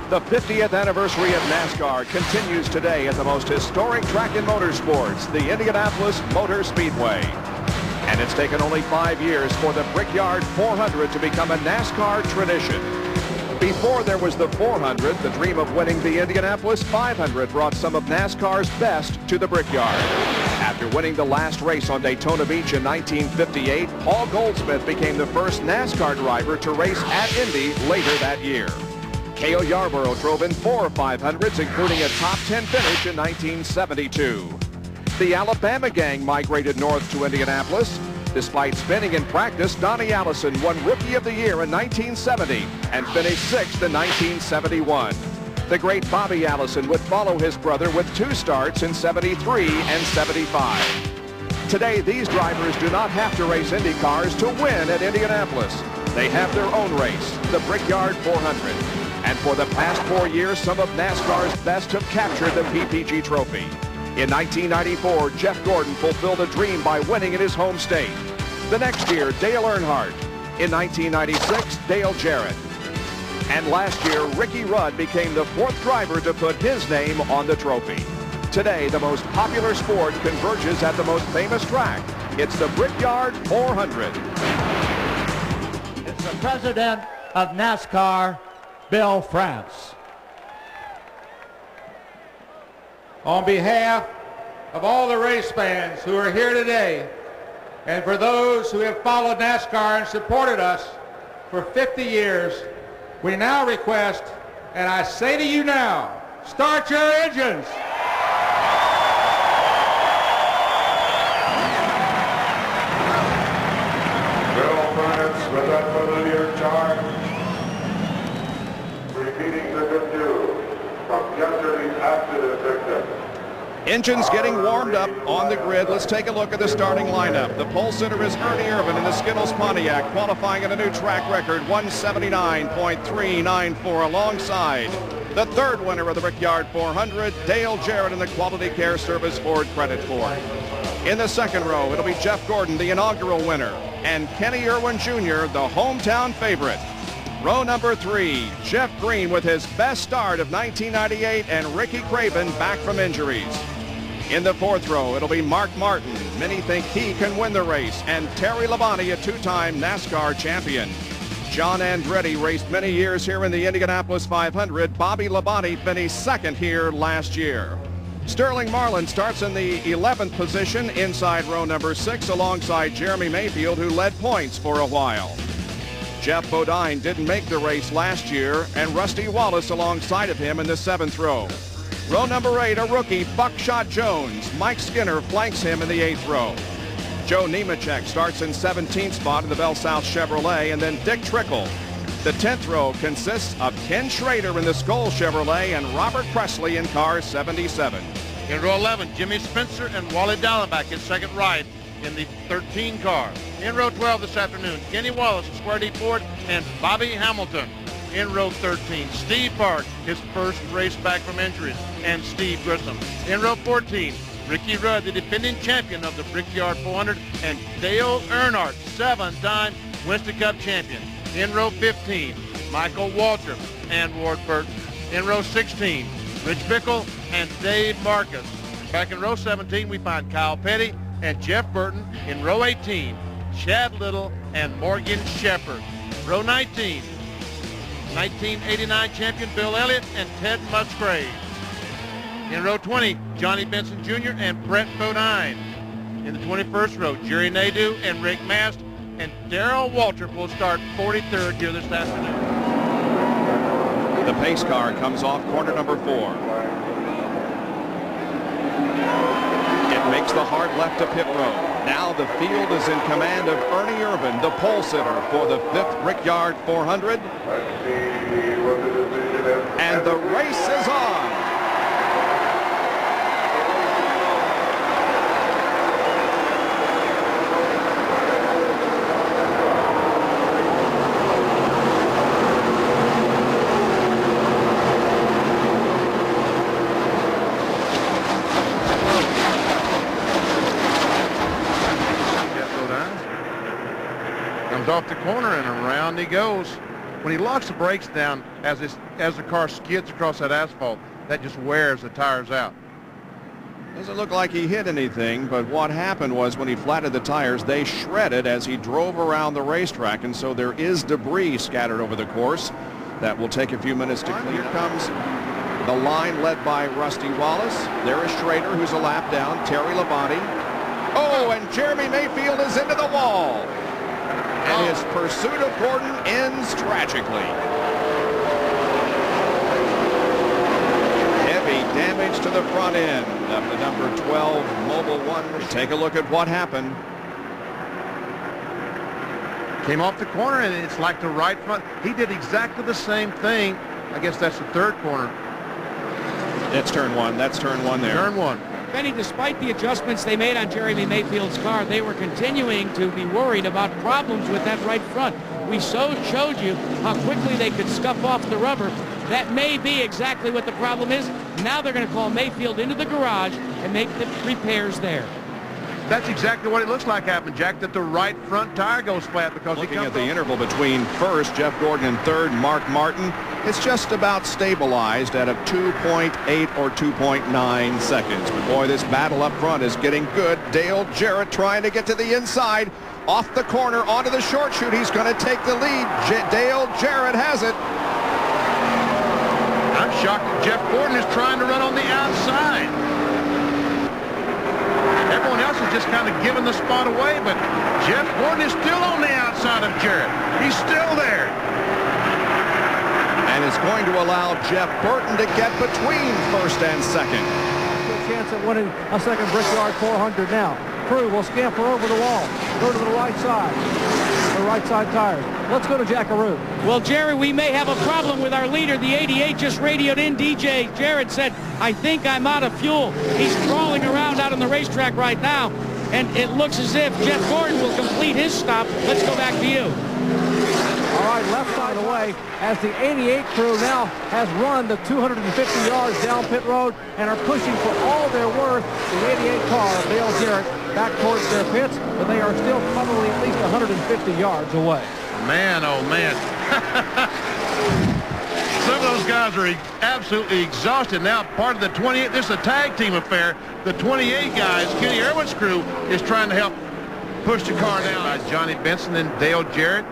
The 50th anniversary of NASCAR continues today at the most historic track in motorsports, the Indianapolis Motor Speedway. And it's taken only 5 years for the Brickyard 400 to become a NASCAR tradition. Before there was the 400, the dream of winning the Indianapolis 500 brought some of NASCAR's best to the Brickyard. After winning the last race on Daytona Beach in 1958, Paul Goldsmith became the first NASCAR driver to race at Indy later that year. Cale Yarborough drove in 4 500s, including a top 10 finish in 1972. The Alabama gang migrated north to Indianapolis. Despite spinning in practice, Donnie Allison won Rookie of the Year in 1970 and finished 6th in 1971. The great Bobby Allison would follow his brother with 2 starts in 73 and 75. Today, these drivers do not have to race Indy cars to win at Indianapolis. They have their own race, the Brickyard 400. And for the past 4 years, some of NASCAR's best have captured the PPG trophy. In 1994, Jeff Gordon fulfilled a dream by winning in his home state. The next year, Dale Earnhardt. In 1996, Dale Jarrett. And last year, Ricky Rudd became the 4th driver to put his name on the trophy. Today, the most popular sport converges at the most famous track. It's the Brickyard 400. It's the president of NASCAR, Bill France. On behalf of all the race fans who are here today, and for those who have followed NASCAR and supported us for 50 years, we now request, and I say to you now, start your engines. Bill France with that familiar charge, repeating the good news from yesterday's accident victim. Engines getting warmed up on the grid. Let's take a look at the starting lineup. The pole sitter is Ernie Irvan in the Skittles Pontiac, qualifying at a new track record, 179.394, alongside the 3rd winner of the Brickyard 400, Dale Jarrett in the Quality Care Service Ford Credit Ford. In the 2nd row, it'll be Jeff Gordon, the inaugural winner, and Kenny Irwin Jr., the hometown favorite. Row number 3, Jeff Green with his best start of 1998 and Ricky Craven back from injuries. In the 4th row, it'll be Mark Martin. Many think he can win the race, and Terry Labonte, a 2-time NASCAR champion. John Andretti raced many years here in the Indianapolis 500. Bobby Labonte finished 2nd here last year. Sterling Marlin starts in the 11th position inside row number 6 alongside Jeremy Mayfield, who led points for a while. Jeff Bodine didn't make the race last year, and Rusty Wallace alongside of him in the 7th row. Row number 8, a rookie, Buckshot Jones. Mike Skinner flanks him in the 8th row. Joe Nemechek starts in 17th spot in the Bell South Chevrolet, and then Dick Trickle. The 10th row consists of Ken Schrader in the Skoll Chevrolet and Robert Presley in car 77. In row 11, Jimmy Spencer and Wally Dallenbach his 2nd ride in the 13 car. In row 12 this afternoon, Kenny Wallace, Square D Ford, and Bobby Hamilton. In row 13, Steve Park, his 1st race back from injuries, and Steve Grissom. In row 14, Ricky Rudd, the defending champion of the Brickyard 400, and Dale Earnhardt, 7-time Winston Cup champion. In row 15, Michael Waltrip and Ward Burton. In row 16, Rich Bickle and Dave Marcus. Back in row 17, we find Kyle Petty and Jeff Burton. In row 18, Chad Little and Morgan Shepherd. Row 19, 1989 champion Bill Elliott and Ted Musgrave. In row 20, Johnny Benson Jr. and Brett Bodine. In the 21st row, Jerry Nadeau and Rick Mast, and Darrell Waltrip will start 43rd here this afternoon. The pace car comes off corner number 4. It makes the hard left to pit road. Now the field is in command of Ernie Irvan, the pole sitter for the 5th Brickyard 400. And the race is on. Off the corner and around he goes. when he locks the brakes down as the car skids across that asphalt, that just wears the tires out. Doesn't look like he hit anything, but what happened was when he flattened the tires, they shredded as he drove around the racetrack, and so there is debris scattered over the course that will take a few minutes to clear. Here comes the line led by Rusty Wallace. There is Schrader, who's a lap down. Terry Labonte. Oh, and Jeremy Mayfield is into the wall. And his pursuit of Gordon ends tragically. Heavy damage to the front end of the number 12 Mobil 1. Take a look at what happened. Came off the corner, and it's like the right front. He did exactly the same thing. I guess that's the third corner. That's turn one. That's turn one there. Turn one. Benny, despite the adjustments they made on Jeremy Mayfield's car, they were continuing to be worried about problems with that right front. We showed you how quickly they could scuff off the rubber. That may be exactly what the problem is. Now they're going to call Mayfield into the garage and make the repairs there. That's exactly what it looks like happened, Jack, that the right front tire goes flat because looking at the interval between first, Jeff Gordon, and third, Mark Martin, it's just about stabilized at a 2.8 or 2.9 seconds. But boy, this battle up front is getting good. Dale Jarrett trying to get to the inside, off the corner, onto the short chute. He's going to take the lead. Dale Jarrett has it. I'm shocked that Jeff Gordon is trying to run on the outside. Everyone else is just kind of giving the spot away, but Jeff Gordon is still on the outside of Jarrett. He's still there. And it's going to allow Jeff Burton to get between first and second. Good chance at winning a second Brickyard 400 now. Crew will scamper over the wall, go to the right side. The right side tires. Let's go to Jackaroo. Well, Jerry, we may have a problem with our leader. The 88 just radioed in. DJ Jarrett said, I think I'm out of fuel. He's crawling around out on the racetrack right now, and it looks as if Jeff Gordon will complete his stop. Let's go back to you. All right, left side of the way as the 88 crew now has run the 250 yards down pit road and are pushing for all their worth the 88 car of Dale Jarrett back towards their pits, but they are still probably at least 150 yards away. Man, oh man. Some of those guys are absolutely exhausted now. Part of the 28, this is a tag team affair. The 28 guys, Kenny Irwin's crew, is trying to help push the car down. Johnny Benson and Dale Jarrett.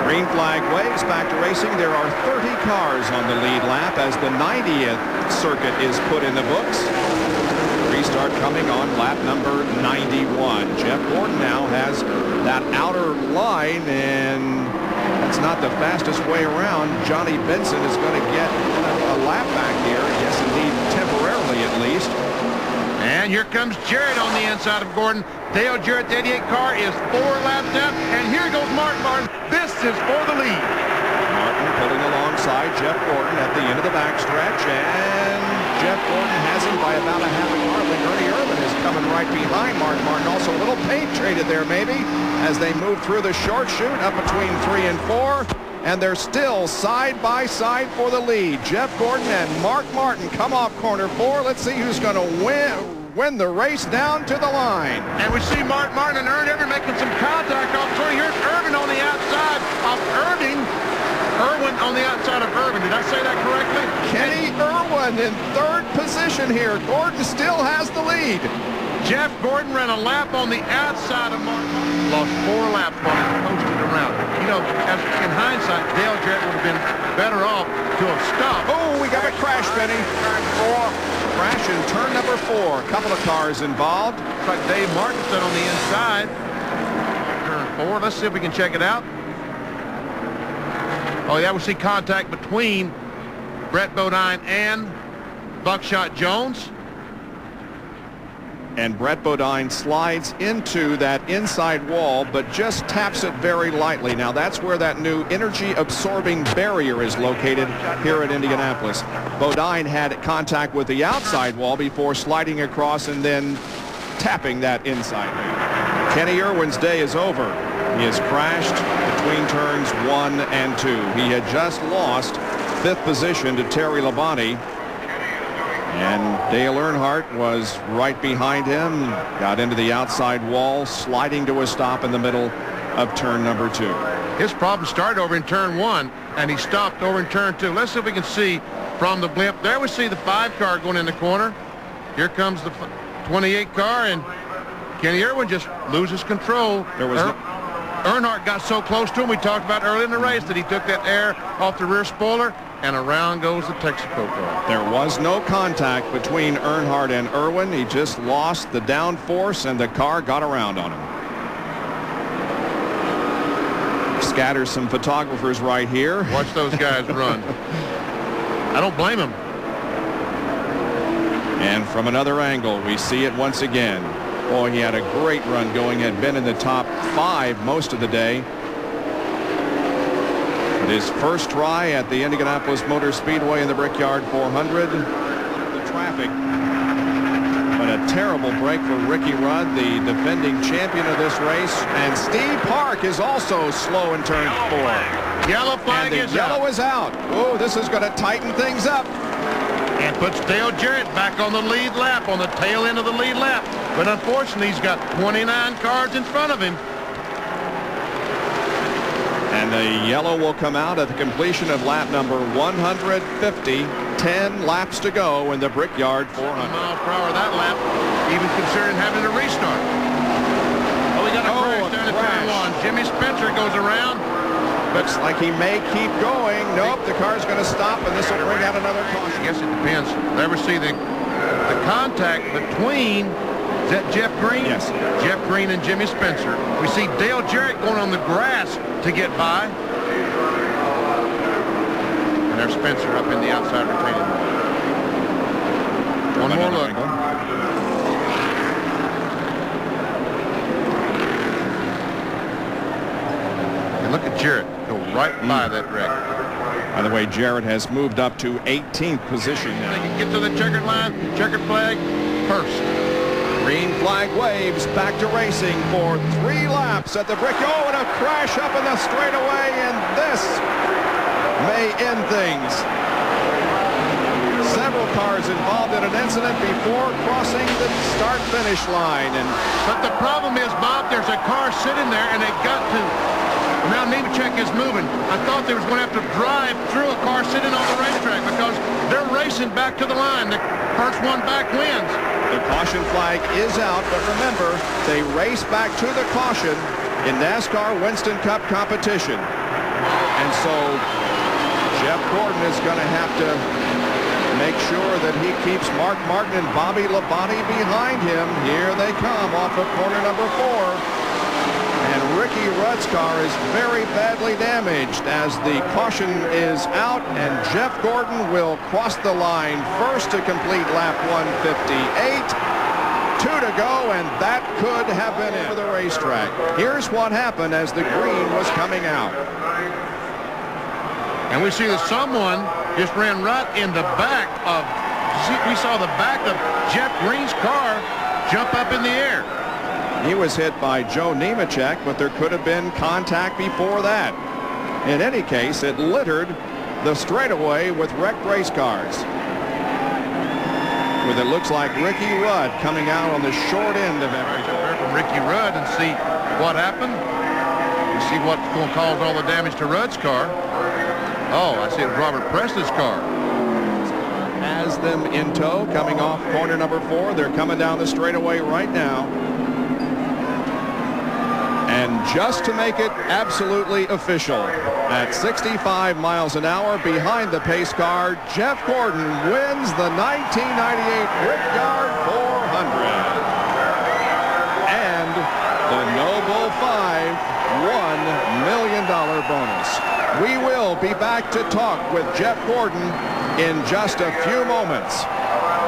Green flag waves back to racing. There are 30 cars on the lead lap as the 90th circuit is put in the books. Restart coming on lap number 91. Jeff Gordon now has that outer line, and that's not the fastest way around. Johnny Benson is going to get a lap back here. Yes, indeed, temporarily at least. And here comes Jarrett on the inside of Gordon. Dale Jarrett, the 88 car, is 4 laps down. And here goes Mark Martin. This is for the lead. Martin pulling alongside Jeff Gordon at the end of the backstretch. And Jeff Gordon has him by about a half a car. Ernie Irvan is coming right behind Mark Martin. Also a little paint traded there maybe as they move through the short chute up between 3 and 4. And they're still side by side for the lead. Jeff Gordon and Mark Martin come off corner 4. Let's see who's going to win the race down to the line. And we see Mark Martin and Ernie Irvan making some contact off 20. Here's Irvan on the outside of Irvin on the outside of Irvin. Did I say that correctly? Kenny Irwin in third position here. Gordon still has the lead. Jeff Gordon ran a lap on the outside of Mark Martin. Lost 4 laps while he posted around. You know, as in hindsight, Dale Jarrett would have been better off to have stopped. Oh, we got a crash, Benny. Crash in turn number 4. A couple of cars involved. Looks like Dave Martinson on the inside. Turn 4. Let's see if we can check it out. Oh, yeah, we see contact between Brett Bodine and Buckshot Jones. And Brett Bodine slides into that inside wall, but just taps it very lightly. Now, that's where that new energy-absorbing barrier is located here at Indianapolis. Bodine had contact with the outside wall before sliding across and then tapping that inside. Kenny Irwin's day is over. He has crashed between turns 1 and 2. He had just lost 5th position to Terry Labonte. And Dale Earnhardt was right behind him, got into the outside wall, sliding to a stop in the middle of turn number 2. His problem started over in turn 1, and he stopped over in turn 2. Let's see if we can see from the blimp. There we see the 5 car going in the corner. Here comes the 28 car, and Kenny Irvan just loses control. There was Earnhardt got so close to him, we talked about early in the race, that he took that air off the rear spoiler, and around goes the Texaco car. There was no contact between Earnhardt and Irvan. He just lost the downforce, and the car got around on him. Scatters some photographers right here. Watch those guys run. I don't blame him. And from another angle, we see it once again. Boy, he had a great run going. Had been in the top 5 most of the day. But his first try at the Indianapolis Motor Speedway in the Brickyard 400. The traffic. But a terrible break for Ricky Rudd, the defending champion of this race. And Steve Park is also slow in turn 4. Yellow flag is out. Yellow is out. Oh, this is going to tighten things up. And puts Dale Jarrett back on the lead lap, on the tail end of the lead lap. But unfortunately, he's got 29 cars in front of him. And the yellow will come out at the completion of lap number 150. 10 laps to go in the Brickyard 400. Miles per hour that lap, even considering having to restart. Oh, we got a crash down at turn 1. Jimmy Spencer goes around. Looks like he may keep going. Nope, the car's going to stop, and this will bring out another caution. I guess it depends. Ever see the contact between, is that Jeff Green? Yes. Jeff Green and Jimmy Spencer. We see Dale Jarrett going on the grass to get by. And there's Spencer up in the outside retaining wall. One more look. And look at Jarrett go right by that wreck. By the way, Jarrett has moved up to 18th position now. They can get to the checkered line, checkered flag first. Green flag waves, back to racing for 3 laps at the Brick. Oh, and a crash up in the straightaway, and this may end things. Several cars involved in an incident before crossing the start-finish line. But the problem is, Bob, there's a car sitting there, and they've got to. Now Nemechek is moving. I thought they was going to have to drive through a car sitting on the racetrack because they're racing back to the line. The first one back wins. The caution flag is out, but remember, they race back to the caution in NASCAR Winston Cup competition. And so Jeff Gordon is going to have to make sure that he keeps Mark Martin and Bobby Labonte behind him. Here they come off of corner number 4. And Ricky Rudd's car is very badly damaged as the caution is out, and Jeff Gordon will cross the line first to complete lap 158. 2 to go, and that could have been it for the racetrack. Here's what happened as the green was coming out. And we see that someone just ran right in the back of, we saw the back of Jeff Green's car jump up in the air. He was hit by Joe Nemechek, but there could have been contact before that. In any case, it littered the straightaway with wrecked race cars. With it looks like Ricky Rudd coming out on the short end of everything. From Ricky Rudd and see what happened. You see what's going to cause all the damage to Rudd's car. Oh, I see it was Robert Presley's car. Has them in tow coming off corner number 4. They're coming down the straightaway right now. And just to make it absolutely official, at 65 miles an hour behind the pace car, Jeff Gordon wins the 1998 Brickyard 400. And the Noble 5 $1 million bonus. We will be back to talk with Jeff Gordon in just a few moments.